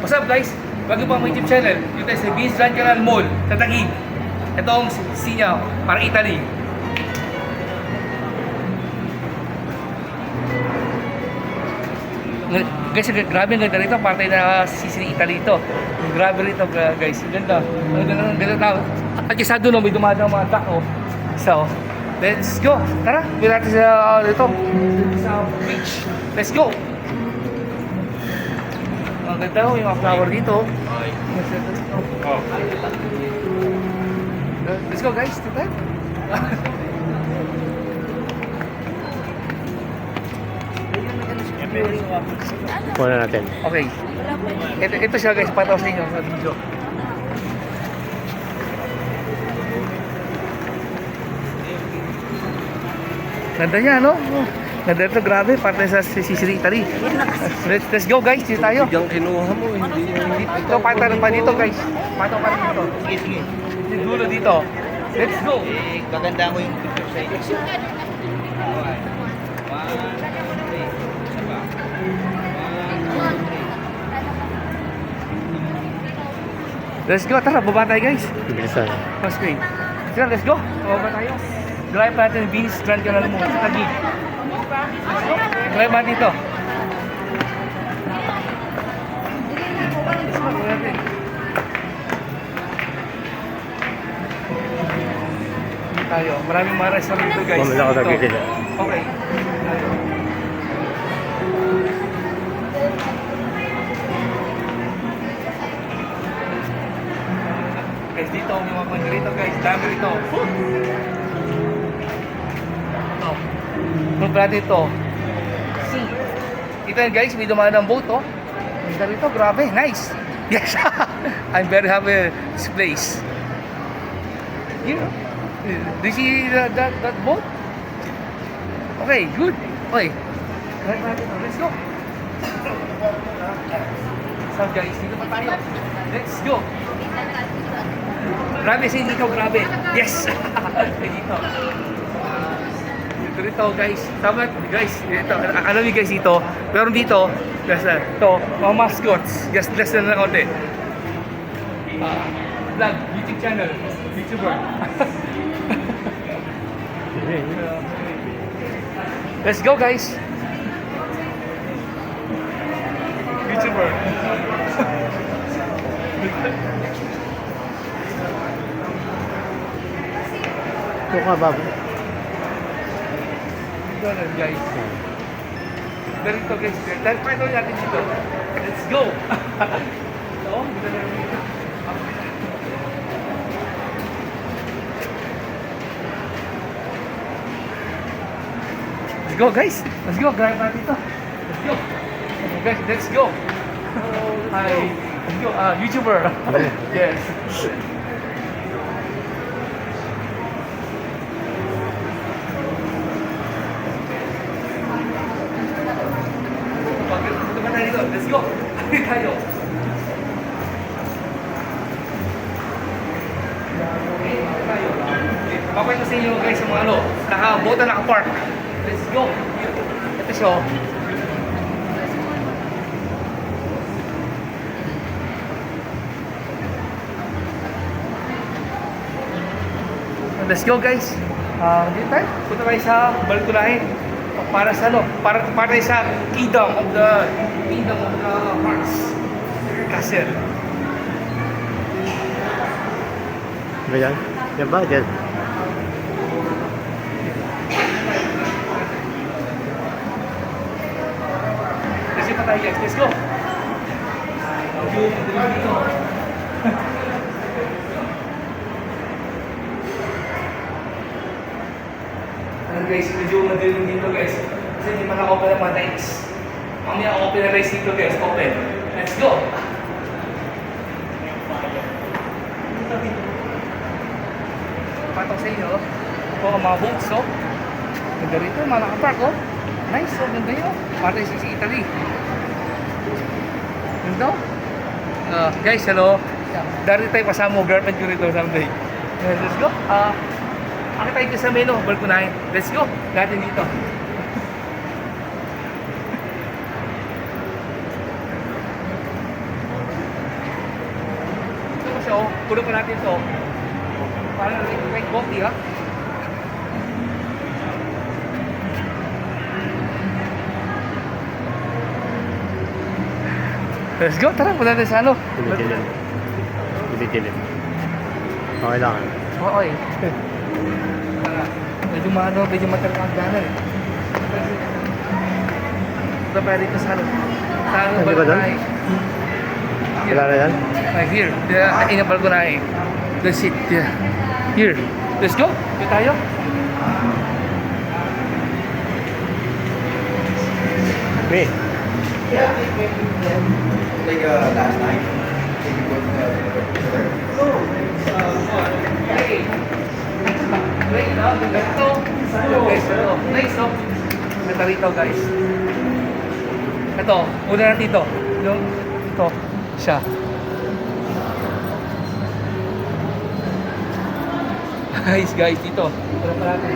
What's up guys? Bago pa ang YouTube channel, dito tayo sa Vince Grand Canal Mall sa Taguig. Ito ang sinya para Italy. Guys, grabe ang ganda rito. Parte na sisi Italy ito. Grabe rito guys. Ganda. Ang ganda na. At isa doon, may dumadang mga duck. Oh. So, let's go. Tara, bili natin sa dito. Sa beach. Let's go. Ang ganda, yung mga flower dito. Let's go guys, dito. Muna natin. Okay. Ito siya guys, pataw sa inyo sa video. Ganda niya, no? Ganda ito, grabe. Parte sa Sicily, Italy. Let's go guys, dito tayo. Yung kinuha mo, hindi yung... Ito, pataw pa dito guys. Pataw pa dito. Sige, sige. Yung dulo dito. Let's go. Gaganda ko yung picture sa inyo. Let's go, tara, baba tayo guys. Bilisan. Mas screen. Tara, let's go. Baba tayo. Drive natin Vince Grand Canal mo sa Taguig. Drive natin dito. Let's go, baba natin. Dito tayo. Maraming mga restaurant dito guys. Mamala ko Dito. sabi sila. Okay. Guys, dito ang mga pang rito guys. Dami rito. Ito. Punta natin ito. See. Ito yan guys, may dumaan ng boat oh. Ganda rito, grabe. Nice. Yes. I'm very happy with this place. You know. Do you see that boat? Okay, good. Okay. Right natin. Let's go. So guys, dito pa tayo. Let's go. Grabe sa dito, grabe. Yes! Dito. Dito guys. Tama guys. Ito, alam niyo guys dito. Pero dito, guys, ito, mga mascots. Just less na konti. Vlog, YouTube channel. YouTuber. Let's go guys. YouTuber. Ito ka, Bob. Dito guys. Dito guys. Dahil pa ito natin dito. Let's go. Ito, dito na dito. Let's go guys. Let's go. Grab natin ito. Let's go. Guys, let's go. Hi. Let's go. YouTuber. Yes. Let's go. Tayo. Tayo. Papay ko sa inyo guys yung mga ano, naka-bota, naka-park. Let's go. Ito siya. Let's go guys. Dito tayo. Punta tayo sa balkonahin. Para sa ano? Para sa Kingdom of the Hearts Castle. Ba yan? Yan ba? Yan. Let's go tayo guys. Let's go. Guys, medyo madilim dito guys. Kasi hindi pa na-open ang mga lights. Mamaya open na lights dito guys. Open. Let's go! Patong sa inyo. Ito ang mga boats oh. Ganda rito. Mga nakapark oh. Nice oh. Ganda yun. Parte sa Italy. Ganda oh. Guys, hello. Dari tayo pasama mo. Girlfriend ko rito someday. Let's go. Akit tayo sa menu, balkonahin. Let's go. Natin dito. oh. Puno pa natin to. Parang like coffee, ha? Let's go, tara, punta natin sa ano. Dilim. Dilim. Okay lang. Oo, eh. Medyo medyo matagal ang gana eh. Ito pa rito sa ano. Sa ano Hindi ba doon? balkonahe. Wala na yan? Here, in balkonahe. The seat, yeah. Here, let's go. Ito tayo. Me. Like last night. Hey. Wait, no? Ganito. Guys, ito. Nice, no? Ito rito, guys. Ito, una natin ito. Yung, ito, siya. Guys, dito. Wala pa natin.